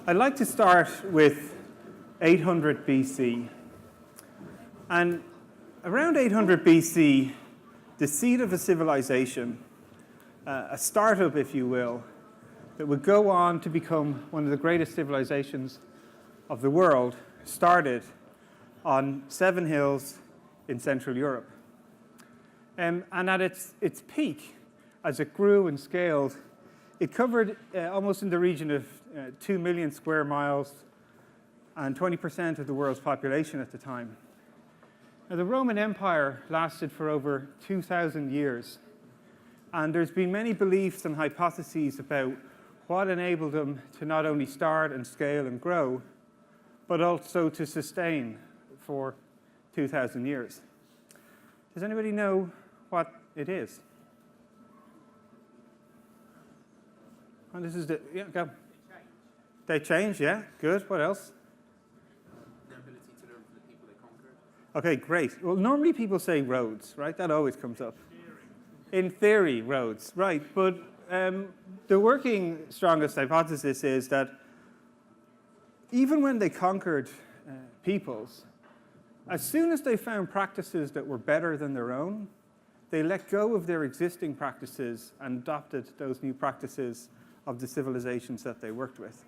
I'd like to start with 800 BC. And around 800 BC, the seed of a civilization, a startup, if you will, that would go on to become one of the greatest civilizations of the world, started on 7 hills in Central Europe. And at its peak, as it grew and scaled, it covered almost in the region of 2 million square miles and 20% of the world's population at the time. Now, the Roman Empire lasted for over 2,000 years, and there's been many beliefs and hypotheses about what enabled them to not only start and scale and grow, but also to sustain for 2,000 years. Does anybody know what it is? And this is the, yeah, go. They changed, yeah, good. What else? Their ability to learn from the people they conquered. Okay, great. Well, normally people say roads, right? That always comes up. In theory, roads, right. But the working strongest hypothesis is that even when they conquered peoples, as soon as they found practices that were better than their own, they let go of their existing practices and adopted those new practices of the civilizations that they worked with.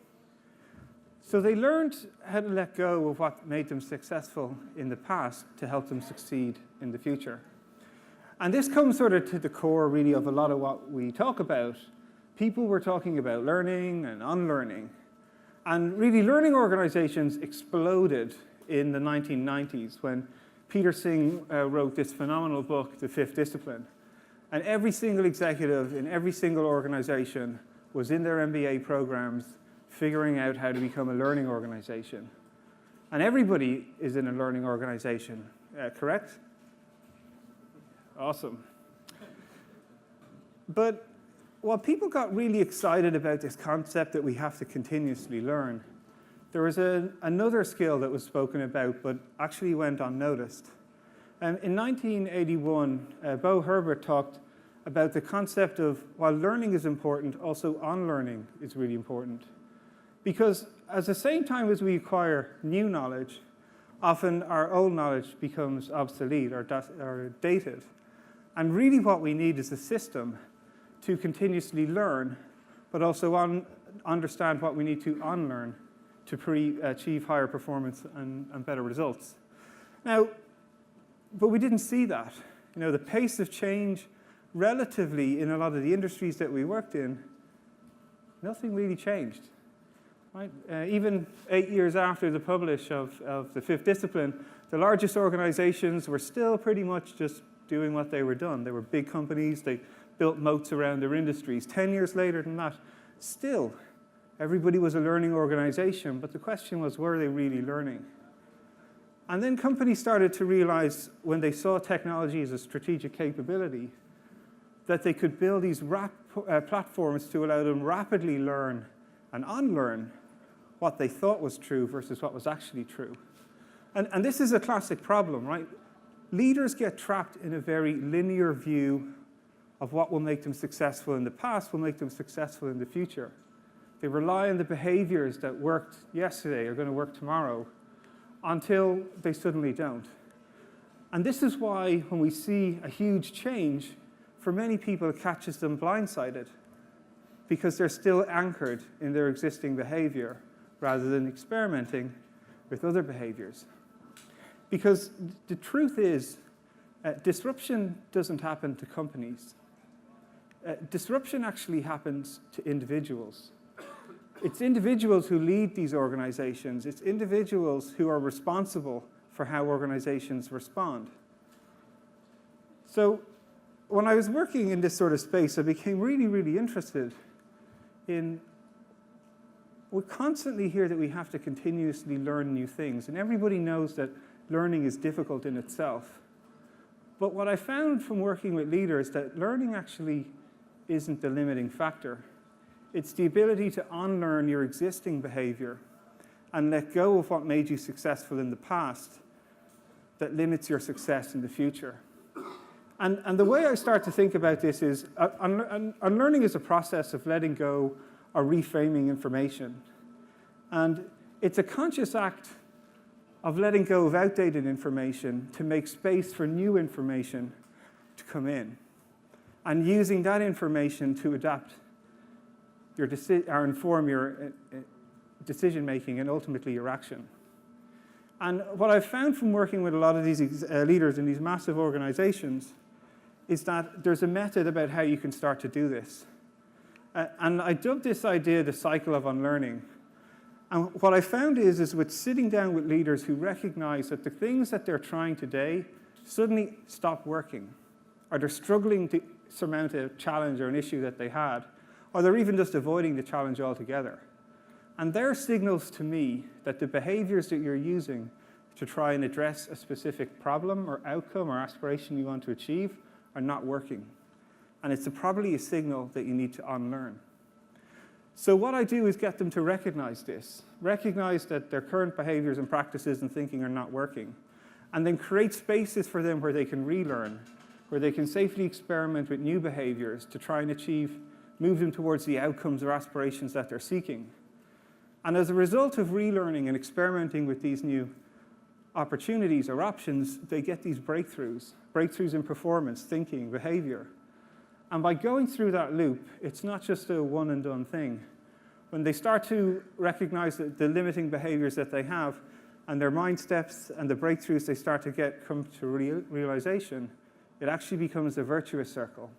So they learned how to let go of what made them successful in the past to help them succeed in the future. And this comes sort of to the core, really, of a lot of what we talk about. People were talking about learning and unlearning. And really, learning organizations exploded in the 1990s when 𝗘𝗁𝗂𝗱𝗆 wrote this phenomenal book, The Fifth Discipline. And every single executive in every single organization was in their MBA programs figuring out how to become a learning organization. And everybody is in a learning organization, correct? Awesome. But while people got really excited about this concept that we have to continuously learn, there was another skill that was spoken about but actually went unnoticed. In 1981, 𝗬𝗫𝗍𝗍 talked about the concept of, while learning is important, also unlearning is really important. Because at the same time as we acquire new knowledge, often our old knowledge becomes obsolete or dated. And really what we need is a system to continuously learn, but also understand what we need to unlearn to achieve higher performance and better results. Now, but we didn't see that. You know, the pace of change relatively in a lot of the industries that we worked in, nothing really changed. Right? Even 8 years after the publish of The Fifth Discipline, the largest organizations were still pretty much just doing what they were doing. They were big companies. They built moats around their industries. 10 years later than that, still, everybody was a learning organization. But the question was, were they really learning? And then companies started to realize, when they saw technology as a strategic capability, that they could build these platforms to allow them rapidly learn and unlearn what they thought was true versus what was actually true. And this is a classic problem, right? Leaders get trapped in a very linear view of what will make them successful in the past, will make them successful in the future. They rely on the behaviors that worked yesterday are going to work tomorrow until they suddenly don't. And this is why when we see a huge change, for many people it catches them blindsided, because they're still anchored in their existing behavior rather than experimenting with other behaviors. Because the truth is, disruption doesn't happen to companies. Disruption actually happens to individuals. It's individuals who lead these organizations. It's individuals who are responsible for how organizations respond. So when I was working in this sort of space, I became really, really interested in, we constantly hear that we have to continuously learn new things. And everybody knows that learning is difficult in itself. But what I found from working with leaders, that learning actually isn't the limiting factor. It's the ability to unlearn your existing behavior and let go of what made you successful in the past that limits your success in the future. And the way I start to think about this is, unlearning is a process of letting go or reframing information. And it's a conscious act of letting go of outdated information to make space for new information to come in, and using that information to adapt your or inform your decision-making and ultimately your action. And what I've found from working with a lot of these leaders in these massive organizations is that there's a method about how you can start to do this. And I dubbed this idea the cycle of unlearning. And what I found is with sitting down with leaders who recognize that the things that they're trying today suddenly stop working, or they're struggling to surmount a challenge or an issue that they had, or they're even just avoiding the challenge altogether. And they're signals to me that the behaviors that you're using to try and address a specific problem or outcome or aspiration you want to achieve are not working. And it's probably a signal that you need to unlearn. So what I do is get them to recognize this, recognize that their current behaviors and practices and thinking are not working, and then create spaces for them where they can relearn, where they can safely experiment with new behaviors to try and move them towards the outcomes or aspirations that they're seeking. And as a result of relearning and experimenting with these new opportunities or options, they get these breakthroughs in performance, thinking, behavior. And by going through that loop, it's not just a one and done thing. When they start to recognize the limiting behaviors that they have and their mind steps and the breakthroughs they start to come to realization, it actually becomes a virtuous circle.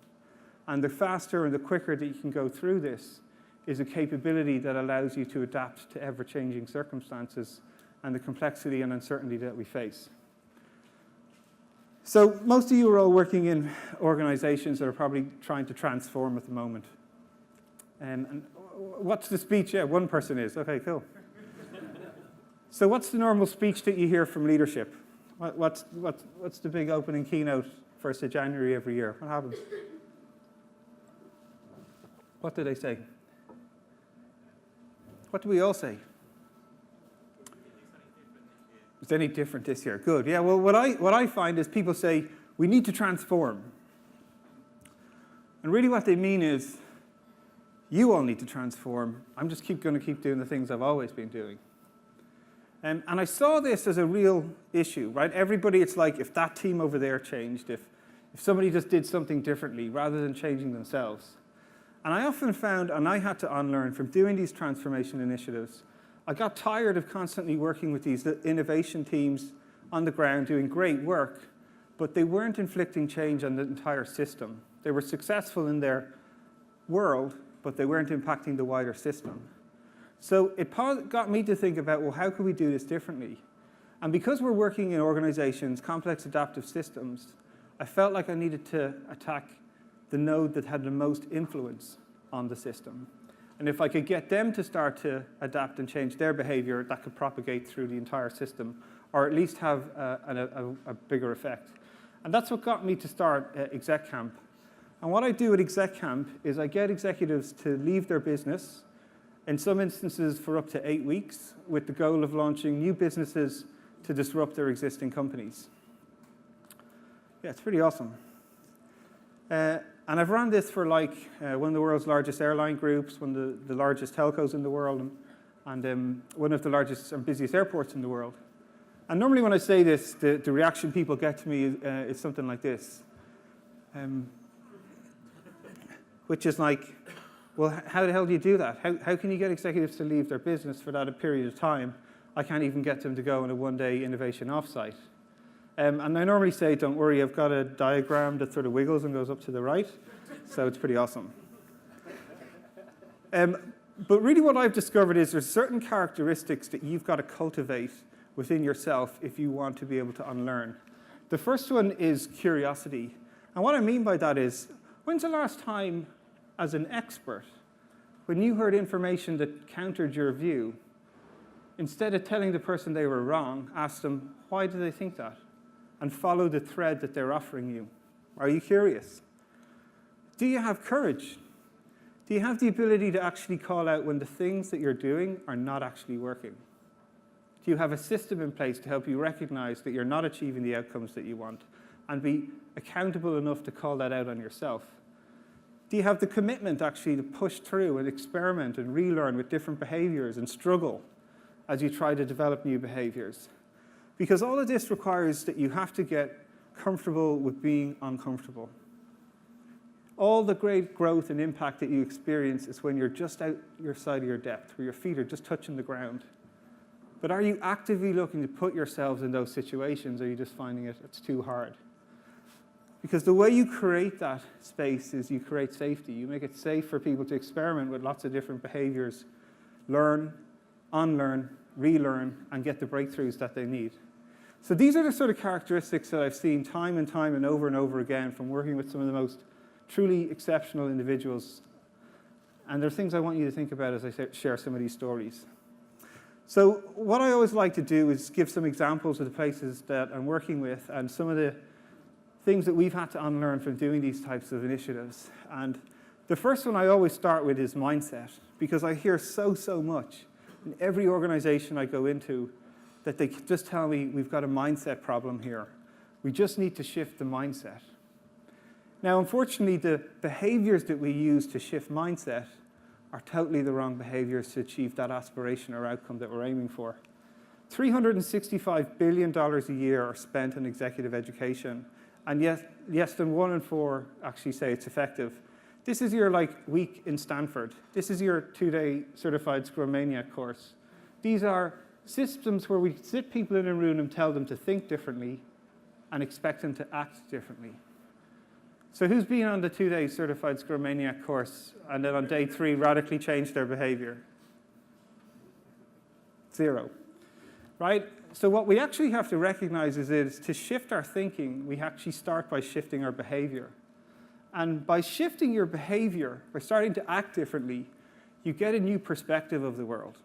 And the faster and the quicker that you can go through this is a capability that allows you to adapt to ever-changing circumstances and the complexity and uncertainty that we face. So most of you are all working in organizations that are probably trying to transform at the moment. And what's the speech? Yeah, one person is. Okay, cool. So what's the normal speech that you hear from leadership? What's the big opening keynote 1st of January every year? What happens? What do they say? What do we all say? Is any different this year? Good. Yeah, well, what I find is people say, we need to transform. And really what they mean is, you all need to transform. I'm just going to keep doing the things I've always been doing. And I saw this as a real issue, right? Everybody, it's like if that team over there changed, if somebody just did something differently rather than changing themselves. And I often found, and I had to unlearn from doing these transformation initiatives, I got tired of constantly working with these innovation teams on the ground doing great work, but they weren't inflicting change on the entire system. They were successful in their world, but they weren't impacting the wider system. So it got me to think about, well, how could we do this differently? And because we're working in organizations, complex adaptive systems, I felt like I needed to attack the node that had the most influence on the system. And if I could get them to start to adapt and change their behavior, that could propagate through the entire system, or at least have a bigger effect. And that's what got me to start Exec Camp. And what I do at Exec Camp is I get executives to leave their business, in some instances for up to 8 weeks, with the goal of launching new businesses to disrupt their existing companies. Yeah, it's pretty awesome. And I've run this for like one of the world's largest airline groups, one of the largest telcos in the world, and one of the largest and busiest airports in the world. And normally when I say this, the reaction people get to me is something like this, which is like, well, how the hell do you do that? How can you get executives to leave their business for that period of time? I can't even get them to go on a one-day innovation offsite. And I normally say, don't worry, I've got a diagram that sort of wiggles and goes up to the right, so it's pretty awesome. But really what I've discovered is there's certain characteristics that you've got to cultivate within yourself if you want to be able to unlearn. The first one is curiosity. And what I mean by that is, when's the last time, as an expert, when you heard information that countered your view, instead of telling the person they were wrong, ask them, why do they think that? And follow the thread that they're offering you. Are you curious? Do you have courage? Do you have the ability to actually call out when the things that you're doing are not actually working? Do you have a system in place to help you recognize that you're not achieving the outcomes that you want and be accountable enough to call that out on yourself? Do you have the commitment actually to push through and experiment and relearn with different behaviors and struggle as you try to develop new behaviors. Because all of this requires that you have to get comfortable with being uncomfortable. All the great growth and impact that you experience is when you're just out your side of your depth, where your feet are just touching the ground. But are you actively looking to put yourselves in those situations, or are you just finding it's too hard? Because the way you create that space is you create safety. You make it safe for people to experiment with lots of different behaviors, learn, unlearn, relearn, and get the breakthroughs that they need. So these are the sort of characteristics that I've seen time and over again from working with some of the most truly exceptional individuals. And there are things I want you to think about as I share some of these stories. So what I always like to do is give some examples of the places that I'm working with and some of the things that we've had to unlearn from doing these types of initiatives. And the first one I always start with is mindset, because I hear so much in every organization I go into that they just tell me, we've got a mindset problem here. We just need to shift the mindset. Now, unfortunately, the behaviors that we use to shift mindset are totally the wrong behaviors to achieve that aspiration or outcome that we're aiming for. $365 billion a year are spent on executive education, and yet less than 1 in 4 actually say it's effective. This is your week in Stanford. This is your 2-day certified Scrum Maniac course. These are systems where we sit people in a room and tell them to think differently and expect them to act differently. So who's been on the 2-day certified Scrum Maniac course and then on day 3 radically changed their behavior? 0, right? So what we actually have to recognize is to shift our thinking, we actually start by shifting our behavior. And by shifting your behavior, by starting to act differently, you get a new perspective of the world.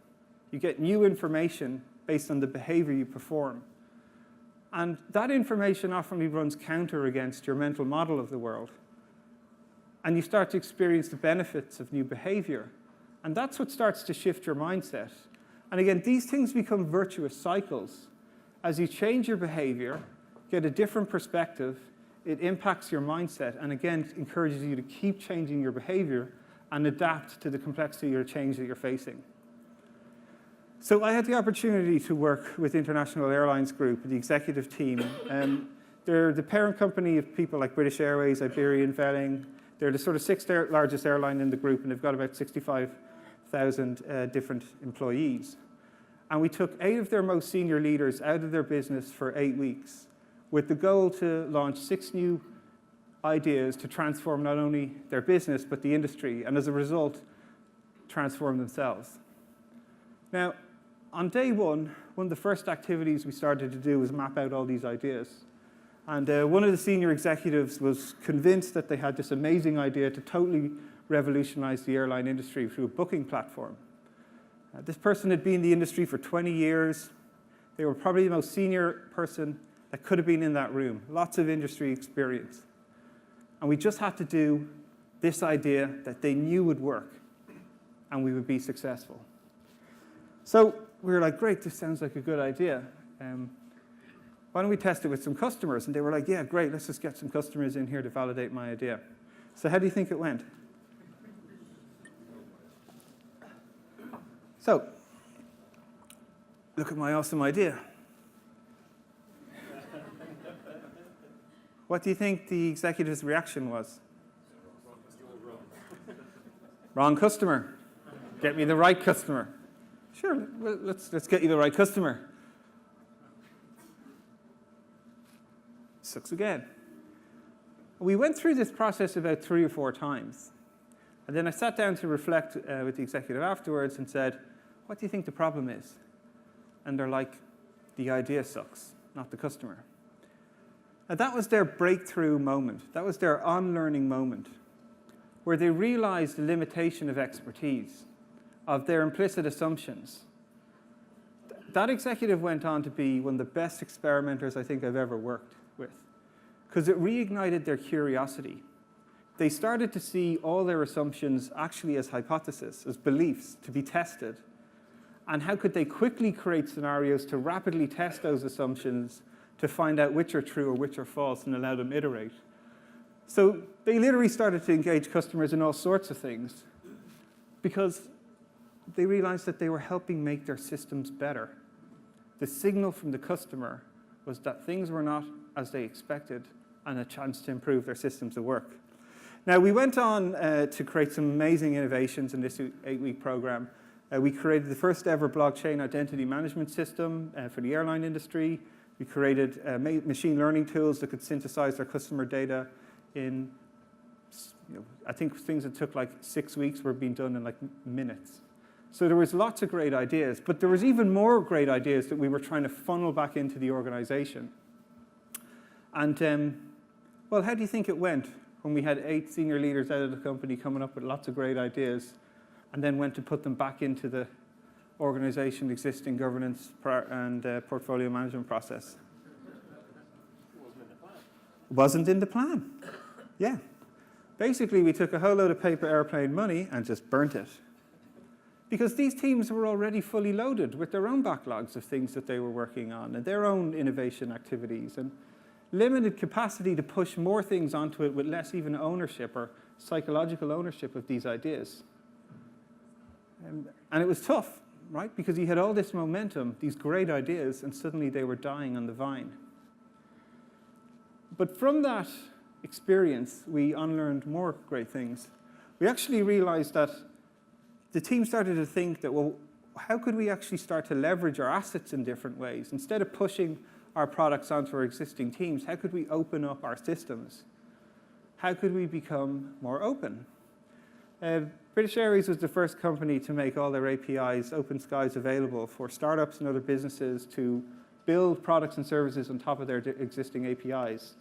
You get new information based on the behavior you perform. And that information often runs counter against your mental model of the world. And you start to experience the benefits of new behavior. And that's what starts to shift your mindset. And again, these things become virtuous cycles. As you change your behavior, get a different perspective, it impacts your mindset, and again, encourages you to keep changing your behavior and adapt to the complexity or change that you're facing. So I had the opportunity to work with International Airlines Group, the executive team. They're the parent company of people like British Airways, 𝗵𝗵𝗻𝗄𝗏. They're the sort of 6th largest airline in the group, and they've got about 65,000 different employees. And we took 8 of their most senior leaders out of their business for 8 weeks with the goal to launch 6 new ideas to transform not only their business, but the industry, and as a result, transform themselves. Now, on day 1 of the first activities we started to do was map out all these ideas. And one of the senior executives was convinced that they had this amazing idea to totally revolutionize the airline industry through a booking platform. This person had been in the industry for 20 years. They were probably the most senior person that could have been in that room. Lots of industry experience. And we just had to do this idea that they knew would work, and we would be successful. So we were like, great, this sounds like a good idea. Why don't we test it with some customers? And they were like, yeah, great, let's just get some customers in here to validate my idea. So how do you think it went? So, look at my awesome idea. What do you think the executive's reaction was? Wrong customer. Get me the right customer. Sure, well, let's get you the right customer. Sucks again. We went through this process about 3 or 4 times. And then I sat down to reflect with the executive afterwards and said, what do you think the problem is? And they're like, the idea sucks, not the customer. And that was their breakthrough moment. That was their unlearning moment, where they realized the limitation of expertise, of their implicit assumptions. That executive went on to be one of the best experimenters I think I've ever worked with, because it reignited their curiosity. They started to see all their assumptions actually as hypotheses, as beliefs to be tested. And how could they quickly create scenarios to rapidly test those assumptions to find out which are true or which are false and allow them to iterate. So they literally started to engage customers in all sorts of things because they realized that they were helping make their systems better. The signal from the customer was that things were not as they expected and a chance to improve their systems of work. Now, we went on to create some amazing innovations in this 8-week program. We created the first ever blockchain identity management system for the airline industry. We created machine learning tools that could synthesize their customer data in, I think things that took like 6 weeks were being done in like minutes. So there was lots of great ideas, but there was even more great ideas that we were trying to funnel back into the organization. And well, how do you think it went when we had 8 senior leaders out of the company coming up with lots of great ideas and then went to put them back into the organization existing governance and portfolio management process? Wasn't in the plan. Yeah. Basically, we took a whole load of paper airplane money and just burnt it. Because these teams were already fully loaded with their own backlogs of things that they were working on and their own innovation activities and limited capacity to push more things onto it with less even ownership or psychological ownership of these ideas. And it was tough, right? Because you had all this momentum, these great ideas, and suddenly they were dying on the vine. But from that experience, we unlearned more great things. We actually realized that the team started to think that, well, how could we actually start to leverage our assets in different ways? Instead of pushing our products onto our existing teams, how could we open up our systems? How could we become more open? British Airways was the first company to make all their APIs, open skies, available for startups and other businesses to build products and services on top of their existing APIs.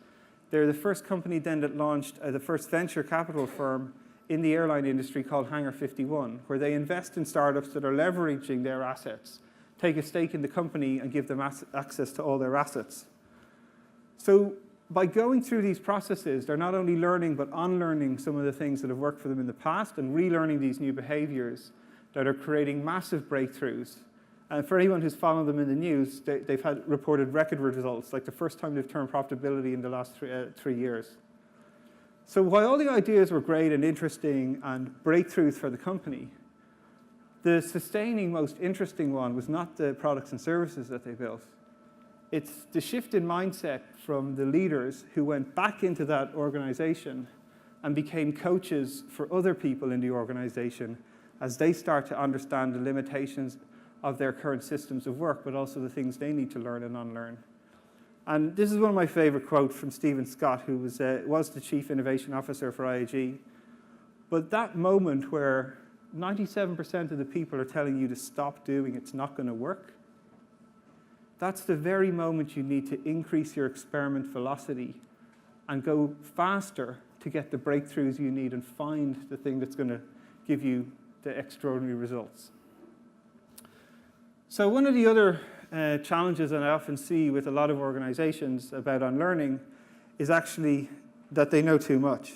They're the first company then that launched the first venture capital firm in the airline industry called 𝗦𝗫𝗃𝗍𝗏, where they invest in startups that are leveraging their assets, take a stake in the company, and give them access to all their assets. So by going through these processes, they're not only learning, but unlearning some of the things that have worked for them in the past and relearning these new behaviors that are creating massive breakthroughs. And for anyone who's followed them in the news, they've had reported record results, like the first time they've turned profitability in the last 3 years. So while all the ideas were great and interesting and breakthroughs for the company, the sustaining, most interesting one was not the products and services that they built. It's the shift in mindset from the leaders who went back into that organization and became coaches for other people in the organization as they start to understand the limitations of their current systems of work, but also the things they need to learn and unlearn. And this is one of my favorite quotes from Stephen Scott, who was the Chief Innovation Officer for IAG. But that moment where 97% of the people are telling you to stop doing it's not going to work, that's the very moment you need to increase your experiment velocity and go faster to get the breakthroughs you need and find the thing that's going to give you the extraordinary results. So one of the other challenges that I often see with a lot of organizations about unlearning is actually that they know too much.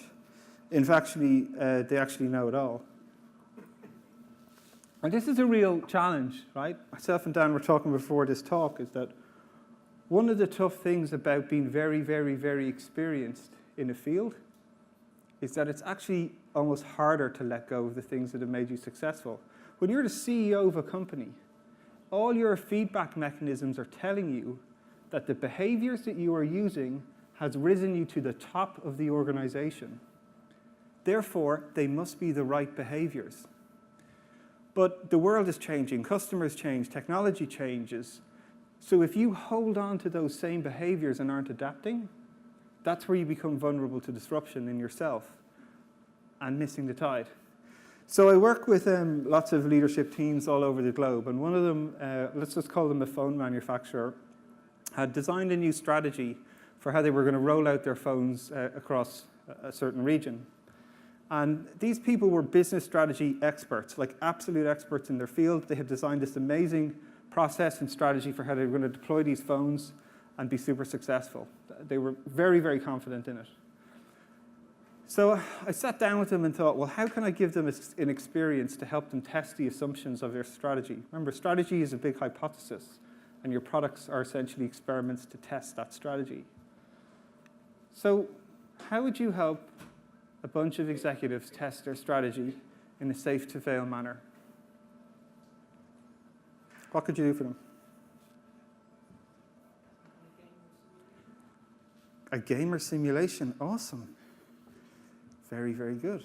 In fact, they actually know it all. And this is a real challenge, right? Myself and Dan were talking before this talk, is that one of the tough things about being very, very, very experienced in a field is that it's actually almost harder to let go of the things that have made you successful. When you're the CEO of a company, all your feedback mechanisms are telling you that the behaviors that you are using has risen you to the top of the organization. Therefore, they must be the right behaviors. But the world is changing, customers change, technology changes. So if you hold on to those same behaviors and aren't adapting, that's where you become vulnerable to disruption in yourself and missing the tide. So I work with lots of leadership teams all over the globe, and one of them, let's just call them a phone manufacturer, had designed a new strategy for how they were going to roll out their phones across a certain region. And these people were business strategy experts, like absolute experts in their field. They had designed this amazing process and strategy for how they were going to deploy these phones and be super successful. They were very, very confident in it. So I sat down with them and thought, well, how can I give them an experience to help them test the assumptions of their strategy? Remember, strategy is a big hypothesis, and your products are essentially experiments to test that strategy. So how would you help a bunch of executives test their strategy in a safe-to-fail manner? What could you do for them? A gamer simulation, awesome. Very, very good.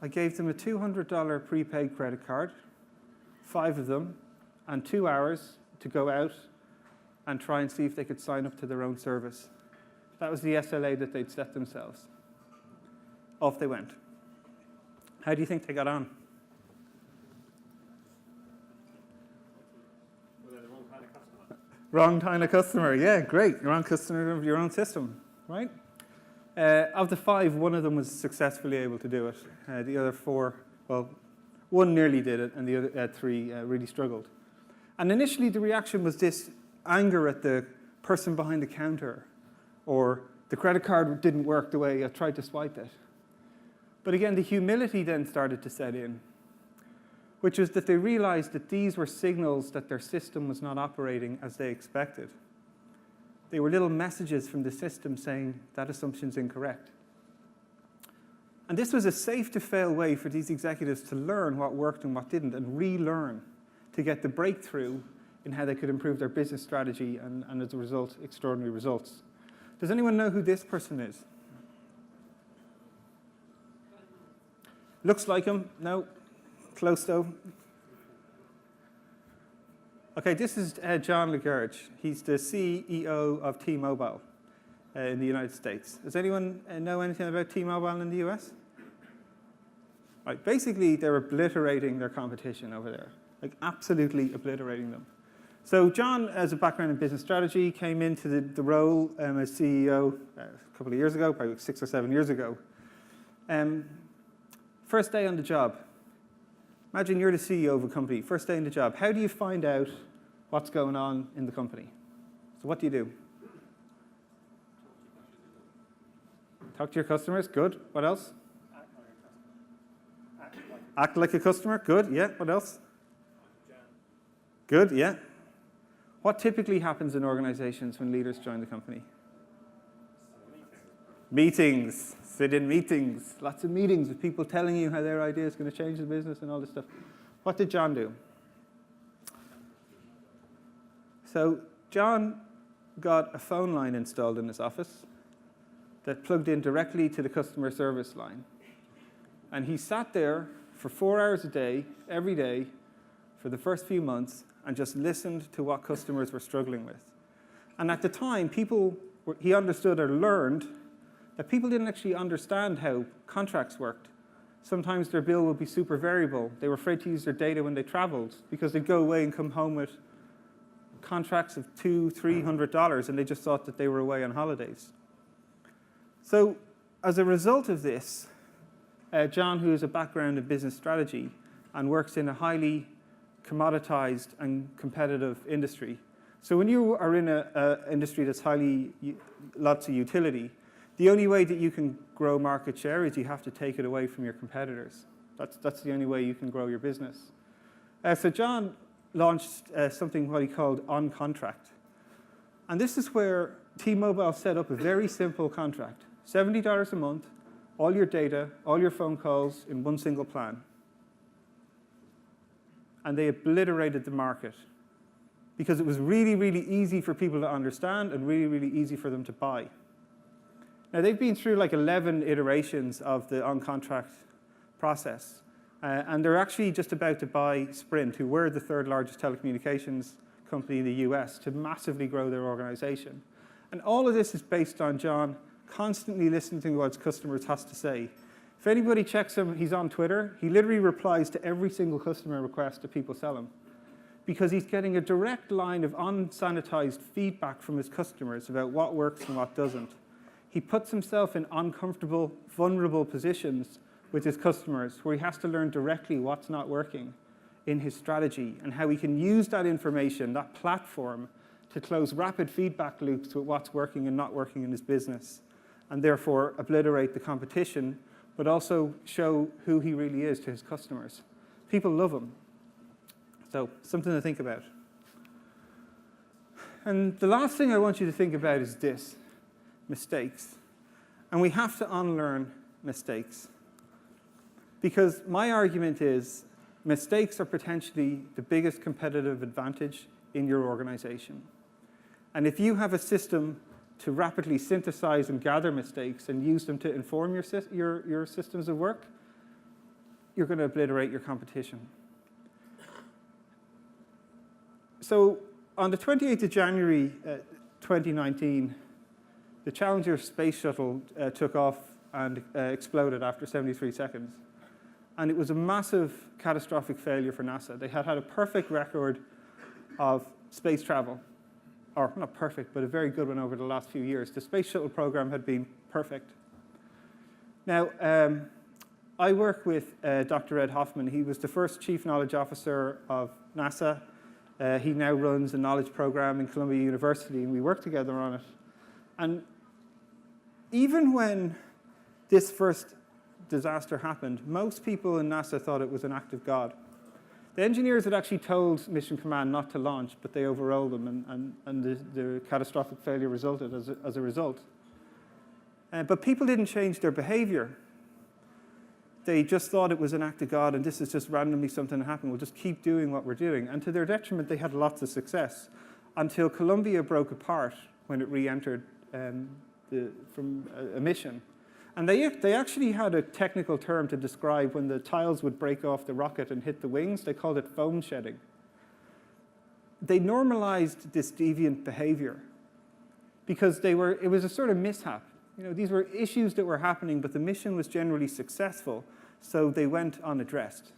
I gave them a $200 prepaid credit card, 5 of them, and 2 hours to go out and try and see if they could sign up to their own service. That was the SLA that they'd set themselves. Off they went. How do you think they got on? Well, they're the wrong kind of customer. Wrong kind of customer, yeah, great. Wrong customer of your own system, right? Of the 5, 1 of them was successfully able to do it. The other 4, well, 1 nearly did it, and the other 3 really struggled. And initially, the reaction was this anger at the person behind the counter, or the credit card didn't work the way I tried to swipe it. But again, the humility then started to set in, which was that they realized that these were signals that their system was not operating as they expected. They were little messages from the system saying that assumption's incorrect. And this was a safe-to-fail way for these executives to learn what worked and what didn't, and relearn to get the breakthrough in how they could improve their business strategy and as a result, extraordinary results. Does anyone know who this person is? Looks like him. No. Close though. Okay, this is 𝗦𝗃𝗔𝗖𝗍𝗍𝗶𝘀𝗋. He's the CEO of T-Mobile in the United States. Does anyone know anything about T-Mobile in the US? Right, basically, they're obliterating their competition over there, like absolutely obliterating them. So John, as a background in business strategy, came into the role as CEO a couple of years ago, probably 6 or 7 years ago. First day on the job. Imagine you're the CEO of a company, first day in the job. How do you find out what's going on in the company? So what do you do? Talk to your customers, good. What else? Act like a customer, good, yeah. What else? Good, yeah. What typically happens in organizations when leaders join the company? Meetings. Sit in meetings. Lots of meetings with people telling you how their idea is going to change the business and all this stuff. What did John do? So John got a phone line installed in his office that plugged in directly to the customer service line. And he sat there for 4 hours a day, every day, for the first few months, and just listened to what customers were struggling with. And at the time, he understood or learned that people didn't actually understand how contracts worked. Sometimes their bill would be super variable. They were afraid to use their data when they traveled because they'd go away and come home with contracts of $200, $300, and they just thought that they were away on holidays. So as a result of this, John, who has a background in business strategy and works in a highly commoditized and competitive industry. So when you are in an industry that's lots of utility, the only way that you can grow market share is you have to take it away from your competitors. That's the only way you can grow your business. So John launched something what he called On Contract. And this is where T-Mobile set up a very simple contract. $70 a month, all your data, all your phone calls in one single plan. And they obliterated the market because it was really, really easy for people to understand and really, really easy for them to buy. Now, they've been through like 11 iterations of the on-contract process. And they're actually just about to buy Sprint, who were the 3rd largest telecommunications company in the US, to massively grow their organization. And all of this is based on John constantly listening to what his customers has to say. If anybody checks him, he's on Twitter. He literally replies to every single customer request that people sell him, because he's getting a direct line of unsanitized feedback from his customers about what works and what doesn't. He puts himself in uncomfortable, vulnerable positions with his customers where he has to learn directly what's not working in his strategy and how he can use that information, that platform, to close rapid feedback loops with what's working and not working in his business, and therefore obliterate the competition, but also show who he really is to his customers. People love him. So, something to think about. And the last thing I want you to think about is this: mistakes. And we have to unlearn mistakes. Because my argument is mistakes are potentially the biggest competitive advantage in your organization. And if you have a system to rapidly synthesize and gather mistakes and use them to inform your systems of work, you're going to obliterate your competition. So on the 28th of January 2019, the Challenger space shuttle took off and exploded after 73 seconds. And it was a massive catastrophic failure for NASA. They had had a perfect record of space travel, or not perfect, but a very good one over the last few years. The space shuttle program had been perfect. Now, I work with Dr. Ed Hoffman. He was the first Chief Knowledge Officer of NASA. He now runs a knowledge program in Columbia University, and we work together on it. And even when this first disaster happened, most people in NASA thought it was an act of God. The engineers had actually told Mission Command not to launch, but they overrode them, and the catastrophic failure resulted as a result. But people didn't change their behavior. They just thought it was an act of God, and this is just randomly something that happened. We'll just keep doing what we're doing. And to their detriment, they had lots of success until Columbia broke apart when it re-entered from a mission. And they actually had a technical term to describe when the tiles would break off the rocket and hit the wings. They called it foam shedding. They normalized this deviant behavior because it was a sort of mishap. You know, these were issues that were happening, but the mission was generally successful, so they went unaddressed.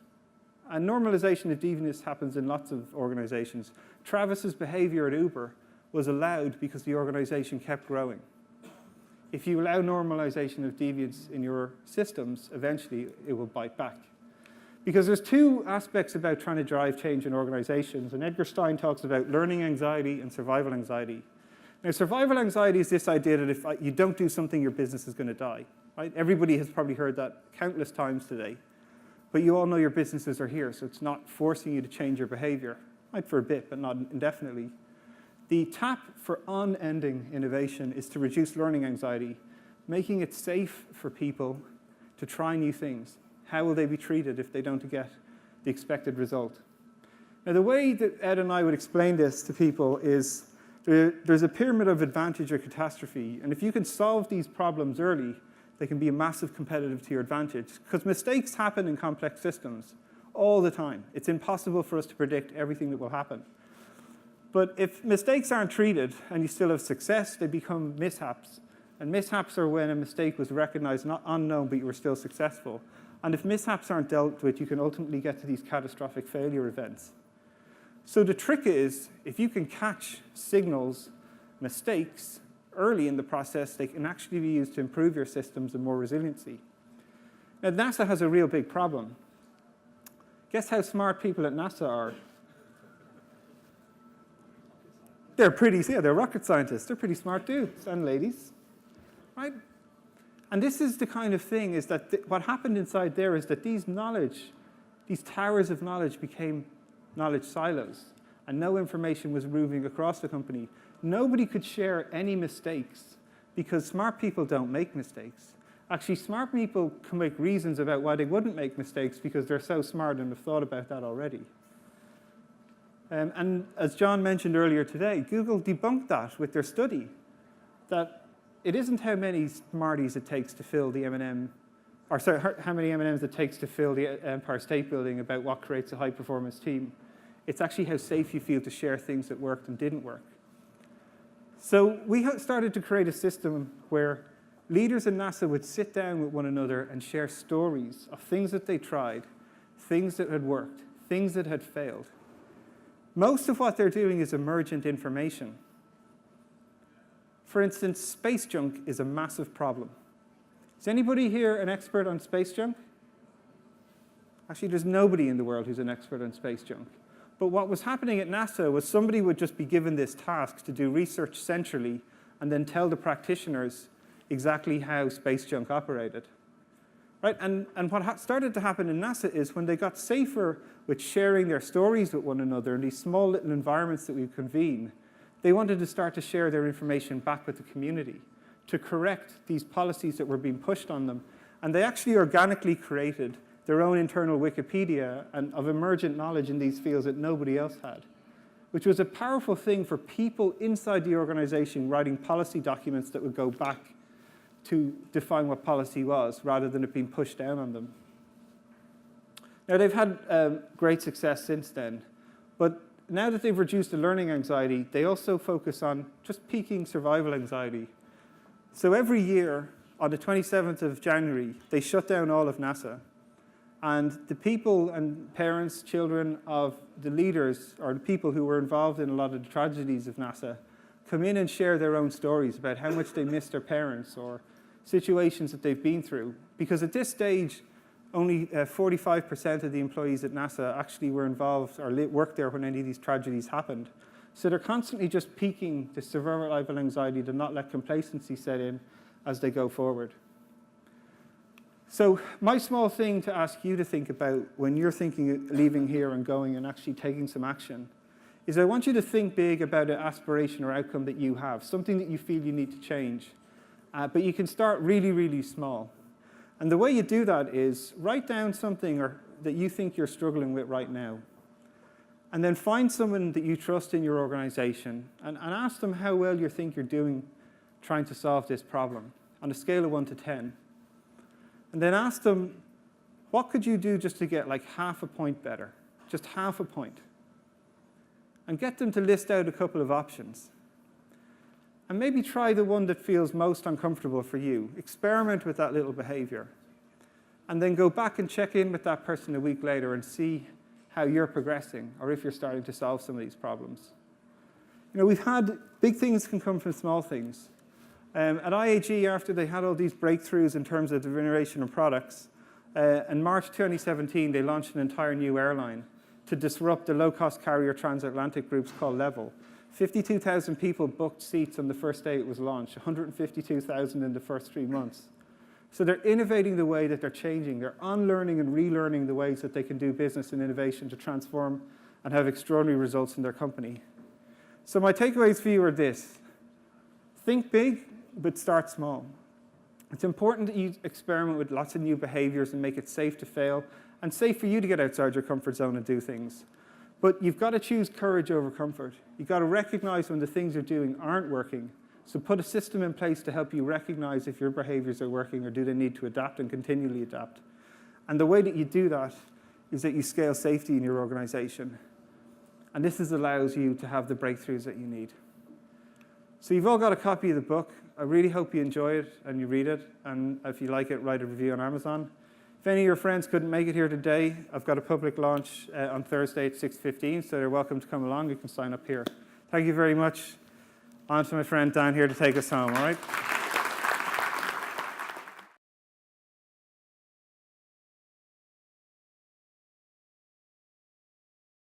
And normalization of deviance happens in lots of organizations. Travis's behavior at Uber was allowed because the organization kept growing. If you allow normalization of deviance in your systems, eventually it will bite back. Because there's two aspects about trying to drive change in organizations, and Edgar Stein talks about learning anxiety and survival anxiety. Now, survival anxiety is this idea that if you don't do something, your business is going to die. Right? Everybody has probably heard that countless times today. But you all know your businesses are here, so it's not forcing you to change your behavior. Might for a bit, but not indefinitely. The tap for unending innovation is to reduce learning anxiety, making it safe for people to try new things. How will they be treated if they don't get the expected result? Now, the way that Ed and I would explain this to people is there's a pyramid of advantage or catastrophe, and if you can solve these problems early, they can be a massive competitive to your advantage, because mistakes happen in complex systems all the time. It's impossible for us to predict everything that will happen. But if mistakes aren't treated and you still have success, they become mishaps. And mishaps are when a mistake was recognized, not unknown, but you were still successful. And if mishaps aren't dealt with, you can ultimately get to these catastrophic failure events. So the trick is, if you can catch signals, mistakes, early in the process, they can actually be used to improve your systems and more resiliency. Now, NASA has a real big problem. Guess how smart people at NASA are? They're rocket scientists. They're pretty smart dudes and ladies, right? And this is the kind of thing is that what happened inside there is that these towers of knowledge became knowledge silos, and no information was moving across the company. Nobody could share any mistakes because smart people don't make mistakes. Actually, smart people can make reasons about why they wouldn't make mistakes because they're so smart and have thought about that already. And as John mentioned earlier today, Google debunked that with their study, that it isn't how many Smarties it takes to fill the M&M, or sorry, how many M&Ms it takes to fill the Empire State Building about what creates a high-performance team. It's actually how safe you feel to share things that worked and didn't work. So we started to create a system where leaders in NASA would sit down with one another and share stories of things that they tried, things that had worked, things that had failed. Most of what they're doing is emergent information. For instance, space junk is a massive problem. Is anybody here an expert on space junk? Actually, there's nobody in the world who's an expert on space junk. But what was happening at NASA was somebody would just be given this task to do research centrally and then tell the practitioners exactly how space junk operated. Right? And what started to happen in NASA is when they got safer with sharing their stories with one another in these small little environments that we convene, they wanted to start to share their information back with the community to correct these policies that were being pushed on them. And they actually organically created their own internal Wikipedia and of emergent knowledge in these fields that nobody else had, which was a powerful thing for people inside the organization writing policy documents that would go back to define what policy was, rather than it being pushed down on them. Now, they've had great success since then, but now that they've reduced the learning anxiety, they also focus on just peaking survival anxiety. So every year, on the 27th of January, they shut down all of NASA. And the people and parents, children of the leaders, or the people who were involved in a lot of the tragedies of NASA, come in and share their own stories about how much they miss their parents or situations that they've been through. Because at this stage, only 45% of the employees at NASA actually were involved or worked there when any of these tragedies happened. So they're constantly just peaking the survival anxiety to not let complacency set in as they go forward. So my small thing to ask you to think about when you're thinking of leaving here and going and actually taking some action is I want you to think big about an aspiration or outcome that you have, something that you feel you need to change. But you can start really, really small. And the way you do that is write down something that you think you're struggling with right now. And then find someone that you trust in your organization and ask them how well you think you're doing trying to solve this problem on a scale of 1 to 10. And then ask them, what could you do just to get like half a point better? Just half a point. And get them to list out a couple of options. And maybe try the one that feels most uncomfortable for you. Experiment with that little behavior. And then go back and check in with that person a week later and see how you're progressing or if you're starting to solve some of these problems. You know, we've had big things can come from small things. At IAG, after they had all these breakthroughs in terms of the generation of products, in March 2017, they launched an entire new airline to disrupt the low-cost carrier transatlantic groups called Level. 52,000 people booked seats on the first day it was launched, 152,000 in the first 3 months. So they're innovating the way that they're changing. They're unlearning and relearning the ways that they can do business and innovation to transform and have extraordinary results in their company. So my takeaways for you are this. Think big, but start small. It's important that you experiment with lots of new behaviors and make it safe to fail and safe for you to get outside your comfort zone and do things. But you've got to choose courage over comfort. You've got to recognize when the things you're doing aren't working. So put a system in place to help you recognize if your behaviors are working or do they need to adapt and continually adapt. And the way that you do that is that you scale safety in your organization. And this allows you to have the breakthroughs that you need. So you've all got a copy of the book. I really hope you enjoy it and you read it. And if you like it, write a review on Amazon. If any of your friends couldn't make it here today, I've got a public launch on Thursday at 6:15, so they're welcome to come along. You can sign up here. Thank you very much. On to my friend Dan here to take us home, all right?